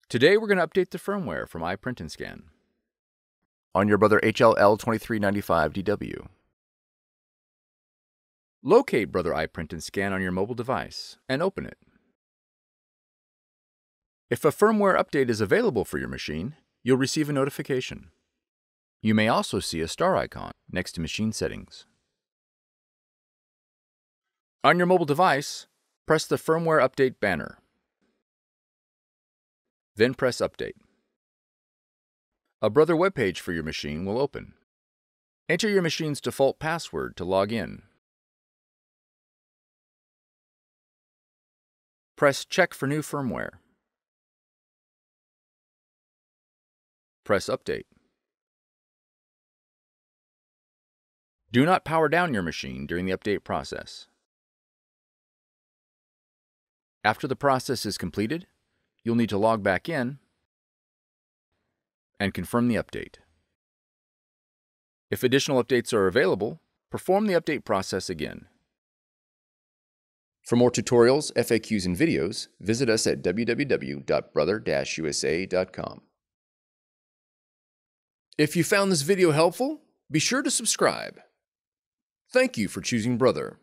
Today we're going to update the firmware from iPrint&Scan. On your Brother HLL2395DW. Locate Brother iPrint&Scan on your mobile device and open it. If a firmware update is available for your machine, you'll receive a notification. You may also see a star icon next to machine settings. On your mobile device, press the Firmware Update banner. Then press Update. A Brother webpage for your machine will open. Enter your machine's default password to log in. Press Check for new firmware. Press Update. Do not power down your machine during the update process. After the process is completed, you'll need to log back in and confirm the update. If additional updates are available, perform the update process again. For more tutorials, FAQs, and videos, visit us at www.brother-usa.com. If you found this video helpful, be sure to subscribe. Thank you for choosing Brother.